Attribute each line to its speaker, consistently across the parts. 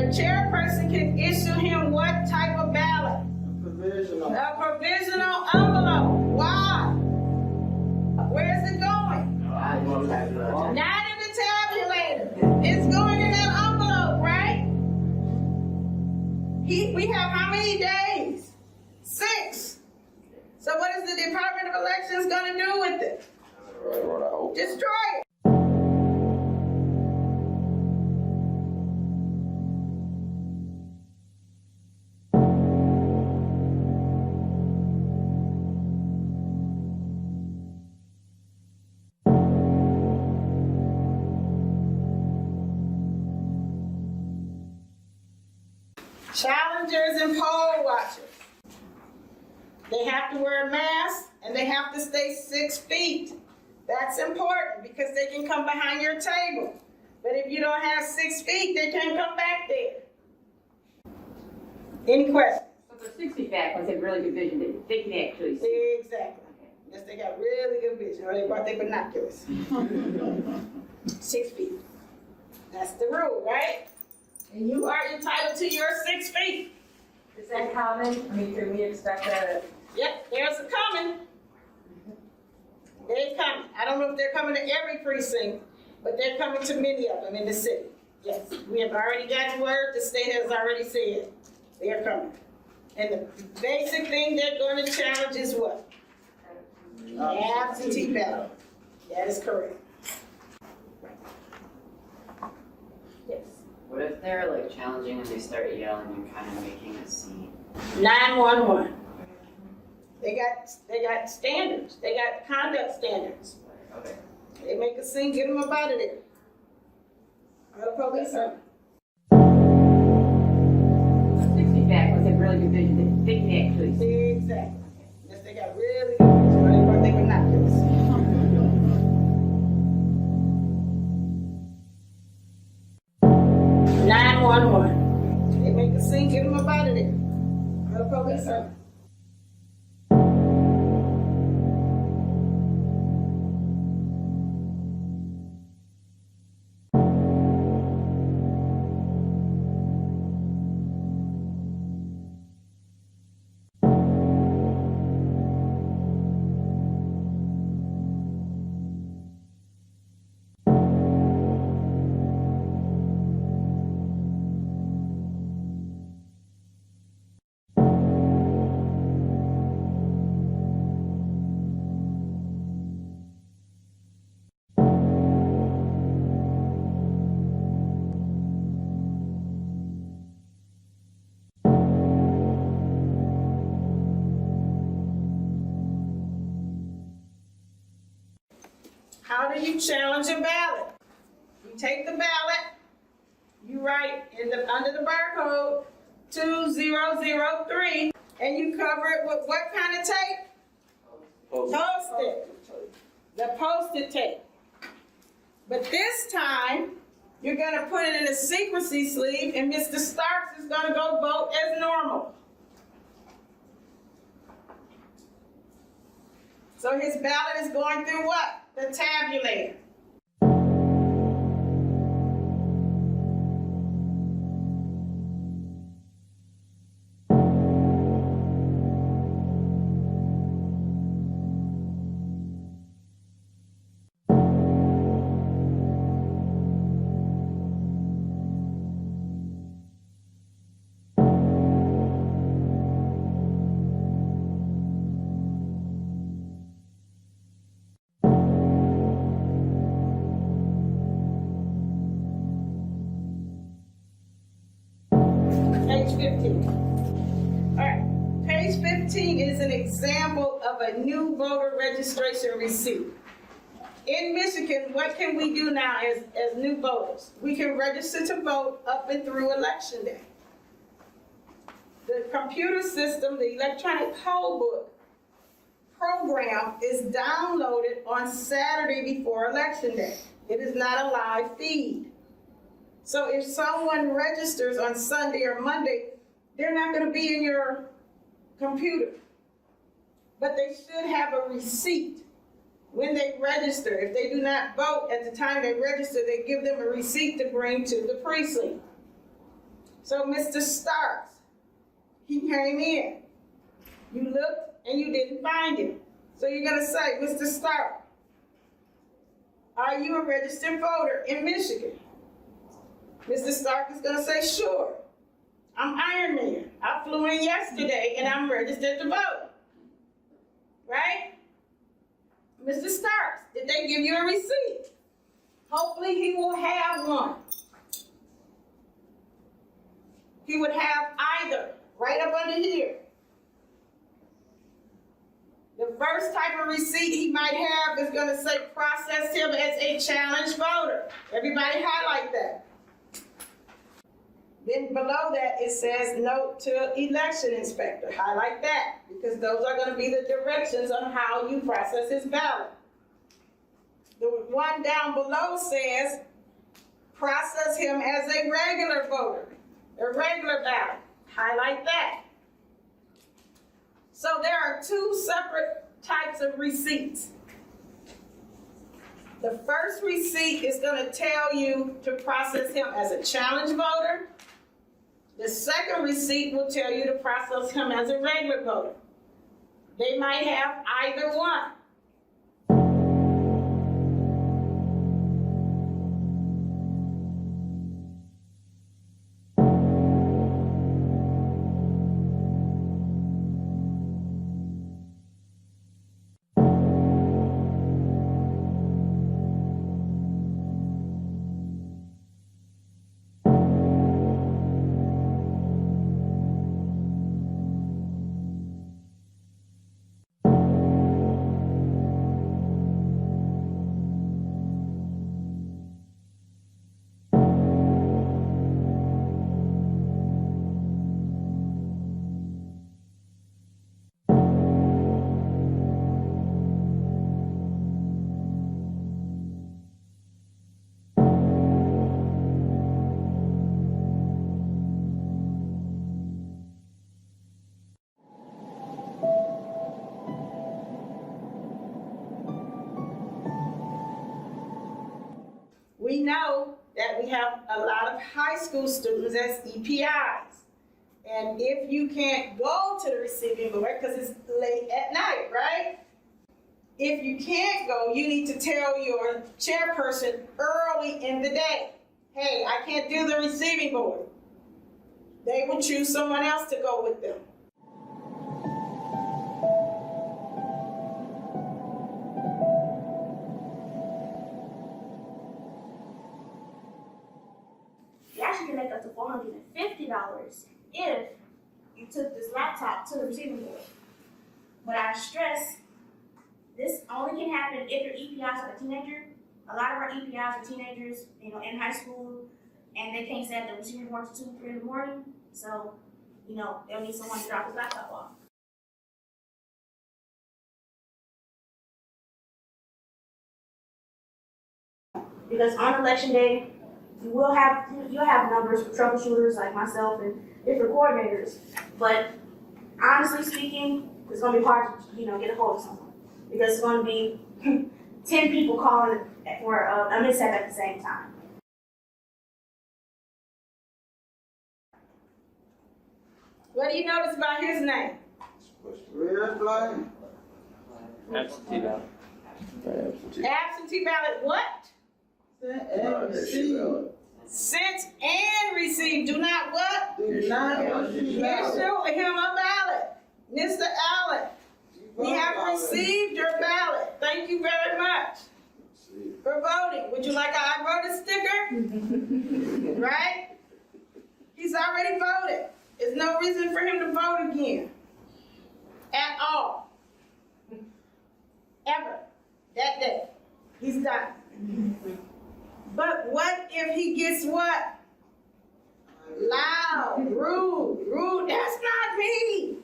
Speaker 1: chairperson can issue him what type of ballot?
Speaker 2: Provisional.
Speaker 1: A provisional envelope. Why? Where is it going? Not in the tabulator. It's going in that envelope, right? We have how many days? 6. So what is the Department of Elections going to do with it? Destroy it. Challengers and poll watchers. They have to wear a mask and they have to stay 6 feet. That's important because they can come behind your table. But if you don't have 6 feet, they can't come back there. Any questions?
Speaker 3: So for 6 feet back, was it really good vision? They can actually see.
Speaker 1: Exactly. Yes, they got really good vision, or they brought their binoculars. 6 feet. That's the rule, right? And you are entitled to your 6 feet.
Speaker 4: Is that common? I mean, can we expect that?
Speaker 1: Yep, there's a coming. They're coming. I don't know if they're coming to every precinct, but they're coming to many of them in the city. Yes, we have already gotten word. The state has already said they're coming. And the basic thing they're going to challenge is what? Absentee ballot. That is correct. Yes.
Speaker 5: What if they're like challenging and they start yelling and kind of making a scene?
Speaker 1: 911. They got standards. They got conduct standards.
Speaker 5: Okay.
Speaker 1: They make a scene, get them up out of there. Call the police on them.
Speaker 3: 6 feet back, was it really good vision? They can actually see.
Speaker 1: Exactly. Yes, they got really good vision, or they brought their binoculars. They make a scene, get them up out of there. Call the police on them. How do you challenge a ballot? You take the ballot, you write under the barcode 2003, and you cover it with what kind of tape? Post-it. The post-it tape. But this time, you're going to put it in a secrecy sleeve, and Mr. Starks is going to go vote as normal. So his ballot is going through what? The tabulator. Page 15. All right, page 15 is an example of a new voter registration receipt. In Michigan, what can we do now as new voters? We can register to vote up and through Election Day. The computer system, the electronic poll book program is downloaded on Saturday before Election Day. It is not a live feed. So if someone registers on Sunday or Monday, they're not going to be in your computer. But they should have a receipt when they register. If they do not vote at the time they register, they give them a receipt to bring to the precinct. So Mr. Starks, he came in. You looked and you didn't find him. So you're gonna say, Mr. Stark, are you a registered voter in Michigan? Mr. Stark is gonna say, sure. I'm Iron Man. I flew in yesterday and I'm registered to vote. Right? Mr. Starks, did they give you a receipt? Hopefully he will have one. He would have either, right up under here. The first type of receipt he might have is gonna say process him as a challenged voter. Everybody highlight that. Then below that it says note to election inspector. Highlight that because those are gonna be the directions on how you process his ballot. The one down below says process him as a regular voter, a regular ballot. Highlight that. So there are two separate types of receipts. The first receipt is going to tell you to process him as a challenge voter. The second receipt will tell you to process him as a regular voter. They might have either one. We know that we have a lot of high school students as EPIs. And if you can't go to the receiving board because it's late at night, right? If you can't go, you need to tell your chairperson early in the day, hey, I can't do the receiving board. They will choose someone else to go with them.
Speaker 2: You actually can make up to $450 if you took this laptop to the receiving board. But I stress, this only can happen if your EPIs are a teenager. A lot of our EPIs are teenagers, in high school, and they can't stay at the receiving board till 2, 3 in the morning. So, they'll need someone to drop his laptop off. Because on election day, you'll have numbers for troubleshooters like myself and different coordinators. But honestly speaking, it's gonna be hard to get a hold of someone because it's gonna be 10 people calling for a mishap at the same time.
Speaker 1: What do you notice about his name?
Speaker 6: Red flag.
Speaker 5: Absentee ballot.
Speaker 1: Absentee ballot what? Sent and received. Do not what?
Speaker 6: Do not
Speaker 1: Issue him a ballot. Mr. Allen, we have received your ballot. Thank you very much for voting. Would you like an I voted sticker? Right? He's already voted. There's no reason for him to vote again. At all. Ever. That day. He's done. But what if he gets what? Loud, rude. That's not me.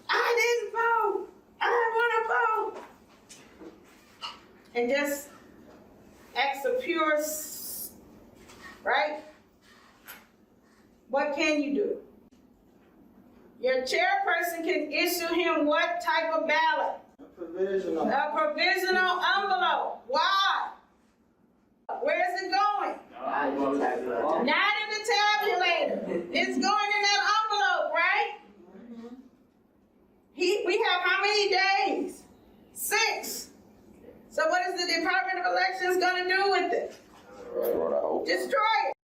Speaker 1: I didn't vote. I want to vote. And just acts of pure, right? What can you do? Your chairperson can issue him what type of ballot?
Speaker 6: Provisional.
Speaker 1: A provisional envelope. Why? Where is it going? Not in the the tabulator. It's going in that envelope, right? We have how many days? 6. So what is the Department of Elections gonna do with it?
Speaker 7: That's what I hope.
Speaker 1: Destroy it.